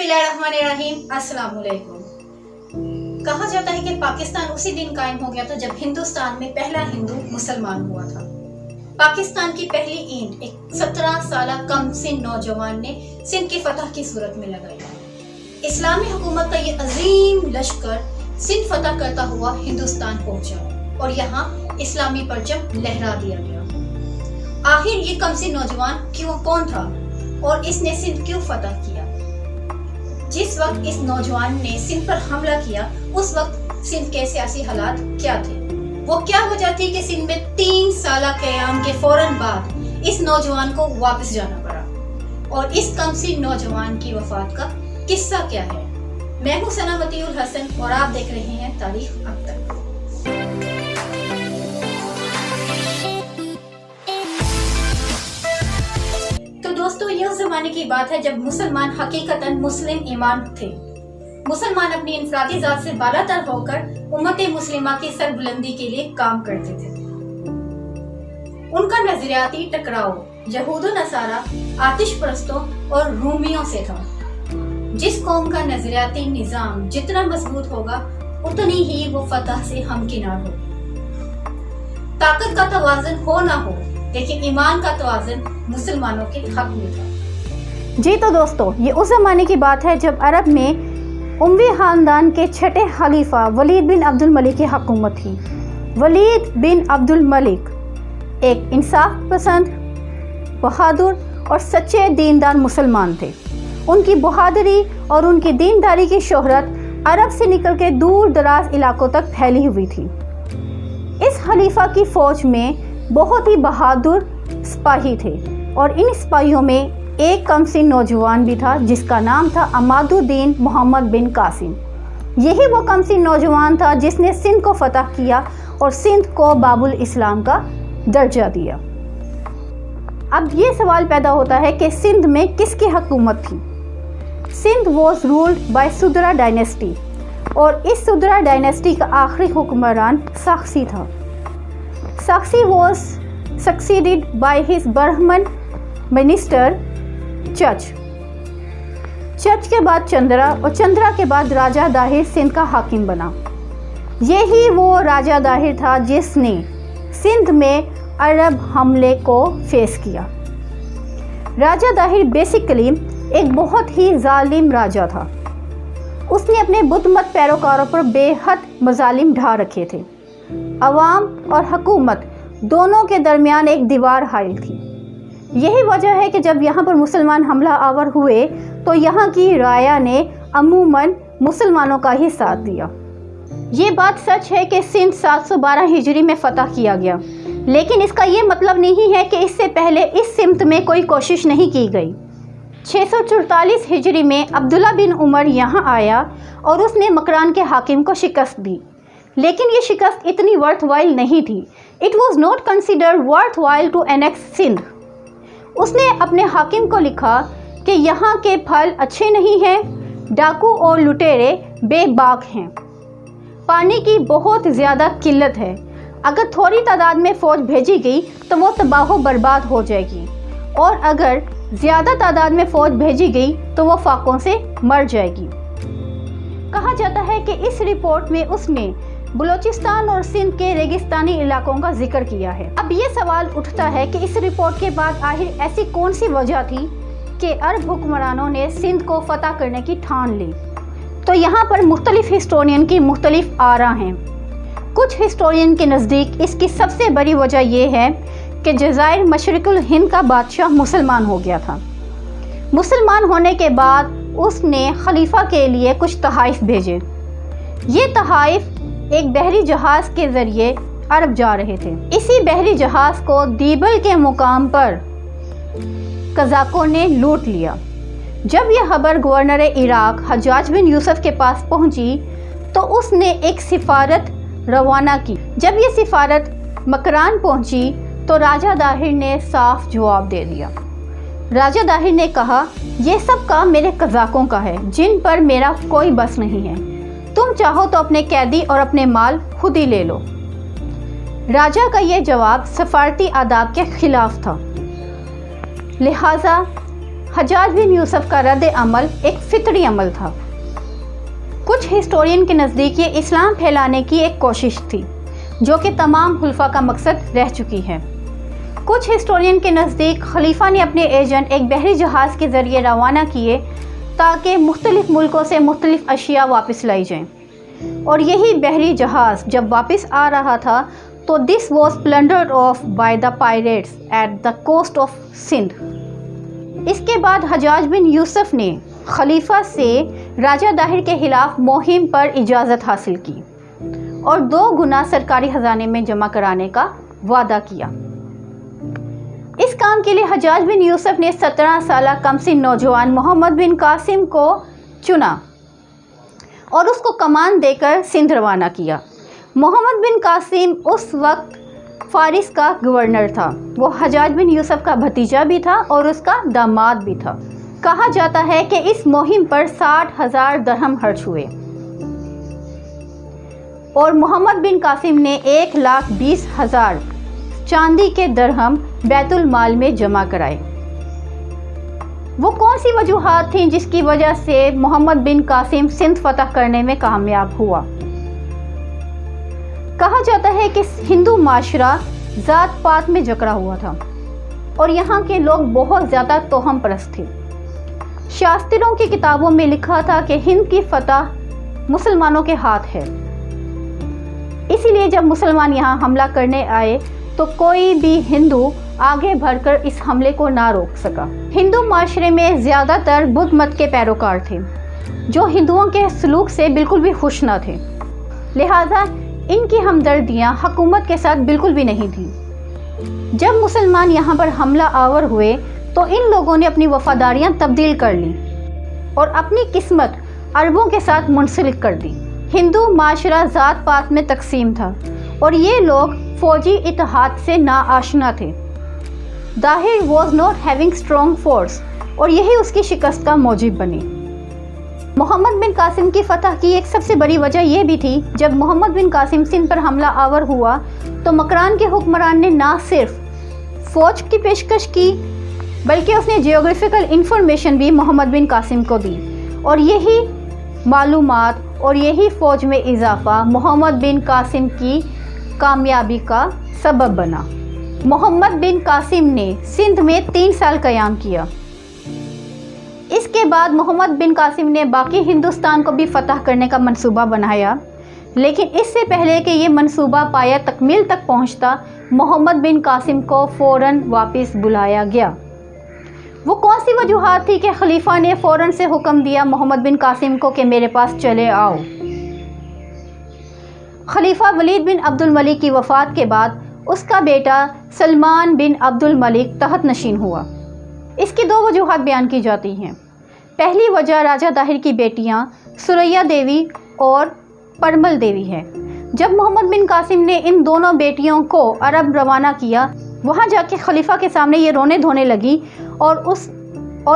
बिस्मिल्लाहिर्रहमानिर्रहीम, अस्सलाम वालेकुम। कहा जाता है कि पाकिस्तान उसी दिन कायम हो गया था जब हिंदुस्तान में पहला हिंदू मुसलमान हुआ था। पाकिस्तान की पहली ईंट एक 17 साल कम सिन नौजवान ने सिंध की फतह की सूरत में लगाई। इस्लामी हुकूमत का ये अजीम लश्कर सिंध फतह करता हुआ हिंदुस्तान पहुंचा और यहाँ इस्लामी परचम लहरा दिया गया। आखिर ये कमसिन नौजवान कौन था और इसने सिंध क्यों फतह किया? जिस वक्त इस नौजवान ने सिंध पर हमला किया उस वक्त सिंध के सियासी हालात क्या थे? वो क्या वजह थी कि सिंध में 3 साल क़याम के फौरन बाद इस नौजवान को वापस जाना पड़ा? और इस कमसिन नौजवान की वफात का किस्सा क्या है? मैं हूँ सना मतीउल हसन और आप देख रहे हैं तारीख अब तक। दोस्तों, यह जमाने की बात है जब मुसलमान हकीकतन मुस्लिम ईमान थे। मुसलमान अपनी इनफरादी जात से बालातर होकर उम्मत मुस्लिमा की सरबुलंदी के लिए काम करते थे। उनका नजरियाती टकराव यहूद नसारा, आतिश परस्तों और रूमियों से था। जिस कौम का नजरियाती निजाम जितना मजबूत होगा उतनी ही वो फतह से हमकिनार हो। ताकत का तवाज़ुन हो ना हो, लेकिन ईमान का तवाज़ुन मुसलमानों के हक में था। जी तो दोस्तों, ये उस ज़माने की बात है जब अरब में उमवी ख़ानदान के छठे खलीफा वलीद बिन अब्दुल मलिक की हुकूमत थी। वलीद बिन अब्दुल मलिक एक इंसाफ पसंद, बहादुर और सच्चे दीनदार मुसलमान थे। उनकी बहादुरी और उनकी दीनदारी की शोहरत अरब से निकल के दूर दराज इलाकों तक फैली हुई थी। इस खलीफा की फ़ौज में बहुत ही बहादुर सिपाही थे और इन सिपाहियों में एक कमसिन नौजवान भी था जिसका नाम था अमादुद्दीन मोहम्मद बिन कासिम। यही वो कमसिन नौजवान था जिसने सिंध को फतह किया और सिंध को बाबुल इस्लाम का दर्जा दिया। अब ये सवाल पैदा होता है कि सिंध में किसकी हुकूमत थी? Sindh was ruled by Sudra dynasty और इस सुदरा डायनेस्टी का आखिरी हुक्मरान साक्सी था। साक्सी was succeeded by his Brahmin minister Chach के बाद चंद्रा और चंद्रा के बाद राजा दाहिर सिंध का हाकिम बना। यही वो राजा दाहिर था जिसने सिंध में अरब हमले को फेस किया। राजा दाहिर बेसिकली एक बहुत ही जालिम राजा था। उसने अपने बुतमत पैरोकारों पर बेहद मजालिम ढा रखे थे। अवाम और हुकूमत दोनों के दरमियान एक दीवार हाइल थी। यही वजह है कि जब यहाँ पर मुसलमान हमला आवर हुए तो यहाँ की राया ने अमूमन मुसलमानों का ही साथ दिया। ये बात सच है कि सिंध 712 हिजरी में फतह किया गया, लेकिन इसका ये मतलब नहीं है कि इससे पहले इस सिमत में कोई कोशिश नहीं की गई। 644 हिजरी में अब्दुल्ला बिन उमर यहाँ आया और उसने मकरान के हाकिम को शिकस्त दी, लेकिन ये शिकस्त इतनी वर्थवाइल नहीं थी। It was not considered worthwhile to annex Sindh. उसने अपने हाकिम को लिखा कि यहाँ के फल अच्छे नहीं हैं, डाकू और लुटेरे बेबाक हैं, पानी की बहुत ज़्यादा किल्लत है, अगर थोड़ी तादाद में फ़ौज भेजी गई तो वो तबाह बर्बाद हो जाएगी, और अगर ज़्यादा तादाद में फ़ौज भेजी गई तो वो फाकों से मर जाएगी। कहा जाता है कि इस रिपोर्ट में उसने बलूचिस्तान और सिंध के रेगिस्तानी इलाकों का जिक्र किया है। अब ये सवाल उठता है कि इस रिपोर्ट के बाद आखिर ऐसी कौन सी वजह थी कि अरब हुक्मरानों ने सिंध को फतह करने की ठान ली? तो यहाँ पर मुख्तलिफ हिस्टोरियन की मुख्तलिफ आरा हैं। कुछ हिस्टोरियन के नज़दीक इसकी सबसे बड़ी वजह यह है कि जज़ायर मशरिकुल हिंद का बादशाह मुसलमान हो गया था। मुसलमान होने के बाद उसने खलीफा के लिए कुछ तहाइफ भेजे। ये तहाइफ एक बहरी जहाज़ के ज़रिए अरब जा रहे थे। इसी बहरी जहाज़ को दीबल के मुकाम पर कज़ाकों ने लूट लिया। जब यह खबर गवर्नर इराक हज्जाज बिन यूसुफ के पास पहुंची तो उसने एक सिफारत रवाना की। जब ये सिफारत मकरान पहुंची तो राजा दाहिर ने साफ जवाब दे दिया। राजा दाहिर ने कहा, यह सब काम मेरे कज़ाकों का है जिन पर मेरा कोई बस नहीं है। तुम चाहो तो अपने कैदी और अपने माल खुद ही ले लो। राजा का यह जवाब सफारती आदाब के खिलाफ था, लिहाजा حجاج بن یوسف کا رد عمل ایک فطری عمل تھا۔ کچھ ہسٹورین کے نزدیک یہ اسلام پھیلانے کی ایک کوشش تھی جو کہ تمام خلفاء کا مقصد رہ چکی ہے۔ کچھ ہسٹورین کے نزدیک خلیفہ نے اپنے ایجنٹ ایک بحری جہاز کے ذریعے روانہ کیے تاکہ مختلف ملکوں سے مختلف اشیاء واپس لائی جائیں، اور یہی بحری جہاز جب واپس آ رہا تھا تو this was plundered off by the pirates at the coast of Sindh. اس کے بعد حجاج بن یوسف نے خلیفہ سے راجہ داہر کے خلاف مہم پر اجازت حاصل کی اور 2 گنا سرکاری خزانے میں جمع کرانے کا وعدہ کیا۔ اس کام کے لیے حجاج بن یوسف نے 17 سالہ کم سن نوجوان محمد بن قاسم کو چنا اور اس کو کمان دے کر سندھ روانہ کیا۔ محمد بن قاسم اس وقت فارس کا گورنر تھا۔ وہ حجاج بن یوسف کا بھتیجا بھی تھا اور اس کا داماد بھی تھا۔ کہا جاتا ہے کہ اس مہم پر 60,000 درہم خرچ ہوئے اور محمد بن قاسم نے 1,20,000 چاندی کے درہم بیت المال میں جمع کرائے۔ وہ کون سی وجوہات تھیں جس کی وجہ سے محمد بن قاسم سندھ فتح کرنے میں کامیاب ہوا؟ کہا جاتا ہے کہ ہندو معاشرہ ذات پات میں جکڑا ہوا تھا اور یہاں کے لوگ بہت زیادہ توہم پرست تھے۔ شاستروں کی کتابوں میں لکھا تھا کہ ہند کی فتح مسلمانوں کے ہاتھ ہے، اسی لیے جب مسلمان یہاں حملہ کرنے آئے تو کوئی بھی ہندو آگے بڑھ کر اس حملے کو نہ روک سکا۔ ہندو معاشرے میں زیادہ تر بدھ مت کے پیروکار تھے جو ہندوؤں کے سلوک سے بالکل بھی خوش نہ تھے، لہٰذا ان کی ہمدردیاں حکومت کے ساتھ بالکل بھی نہیں تھیں۔ جب مسلمان یہاں پر حملہ آور ہوئے تو ان لوگوں نے اپنی وفاداریاں تبدیل کر لیں اور اپنی قسمت عربوں کے ساتھ منسلک کر دی۔ ہندو معاشرہ ذات پات میں تقسیم تھا اور یہ لوگ فوجی اتحاد سے ناآشنا تھے۔ Dahir was not having strong force اور یہی اس کی شکست کا موجب بنی۔ محمد بن قاسم کی فتح کی ایک سب سے بڑی وجہ یہ بھی تھی، جب محمد بن قاسم سندھ پر حملہ آور ہوا تو مکران کے حکمران نے نہ صرف فوج کی پیشکش کی بلکہ اس نے جیوگرافیکل انفارمیشن بھی محمد بن قاسم کو دی، اور یہی معلومات اور یہی فوج میں اضافہ محمد بن قاسم کی کامیابی کا سبب بنا۔ محمد بن قاسم نے سندھ میں 3 سال قیام کیا۔ اس کے بعد محمد بن قاسم نے باقی ہندوستان کو بھی فتح کرنے کا منصوبہ بنایا، لیکن اس سے پہلے کہ یہ منصوبہ پایا تکمیل تک پہنچتا، محمد بن قاسم کو فوراً واپس بلایا گیا۔ وہ کون سی وجوہات تھی کہ خلیفہ نے فوراً سے حکم دیا محمد بن قاسم کو کہ میرے پاس چلے آؤ؟ خلیفہ ولید بن عبد الملک کی وفات کے بعد اس کا بیٹا سلمان بن عبد الملک تحت نشین ہوا۔ اس کی 2 وجوہات بیان کی جاتی ہیں۔ پہلی وجہ راجہ داہر کی بیٹیاں سریا دیوی اور پرمل دیوی ہے۔ جب محمد بن قاسم نے ان دونوں بیٹیوں کو عرب روانہ کیا، وہاں جا کے خلیفہ کے سامنے یہ رونے دھونے لگی اور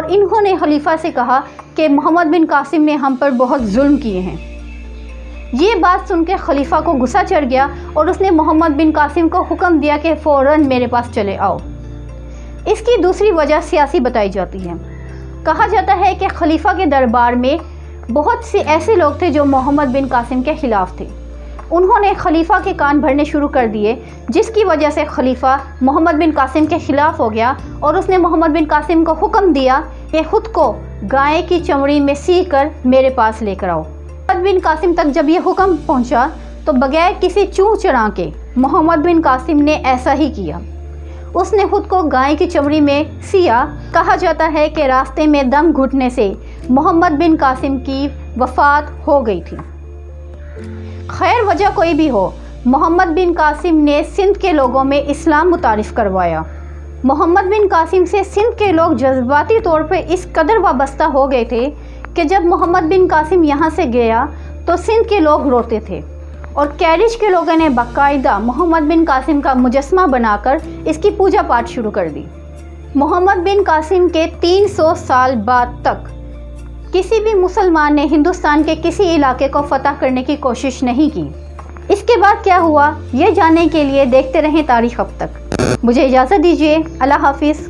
انہوں نے خلیفہ سے کہا کہ محمد بن قاسم نے ہم پر بہت ظلم کیے ہیں۔ یہ بات سن کے خلیفہ کو غصہ چڑھ گیا اور اس نے محمد بن قاسم کو حکم دیا کہ فوراً میرے پاس چلے آؤ۔ اس کی دوسری وجہ سیاسی بتائی جاتی ہے۔ کہا جاتا ہے کہ خلیفہ کے دربار میں بہت سے ایسے لوگ تھے جو محمد بن قاسم کے خلاف تھے۔ انہوں نے خلیفہ کے کان بھرنے شروع کر دیے، جس کی وجہ سے خلیفہ محمد بن قاسم کے خلاف ہو گیا اور اس نے محمد بن قاسم کو حکم دیا کہ خود کو گائے کی چمڑی میں سی کر میرے پاس لے کر آؤ۔ محمد بن قاسم تک جب یہ حکم پہنچا تو بغیر کسی چوں چرا کے محمد بن قاسم نے ایسا ہی کیا۔ اس نے خود کو گائے کی چمڑی میں سیا۔ کہا جاتا ہے کہ راستے میں دم گھٹنے سے محمد بن قاسم کی وفات ہو گئی تھی۔ خیر وجہ کوئی بھی ہو، محمد بن قاسم نے سندھ کے لوگوں میں اسلام متعارف کروایا۔ محمد بن قاسم سے سندھ کے لوگ جذباتی طور پہ اس قدر وابستہ ہو گئے تھے کہ جب محمد بن قاسم یہاں سے گیا تو سندھ کے لوگ روتے تھے، اور کیرج کے لوگوں نے باقاعدہ محمد بن قاسم کا مجسمہ بنا کر اس کی پوجا پاٹ شروع کر دی۔ محمد بن قاسم کے 300 سال بعد تک کسی بھی مسلمان نے ہندوستان کے کسی علاقے کو فتح کرنے کی کوشش نہیں کی۔ اس کے بعد کیا ہوا یہ جاننے کے لیے دیکھتے رہیں تاریخ اب تک۔ مجھے اجازت دیجیے، اللہ حافظ۔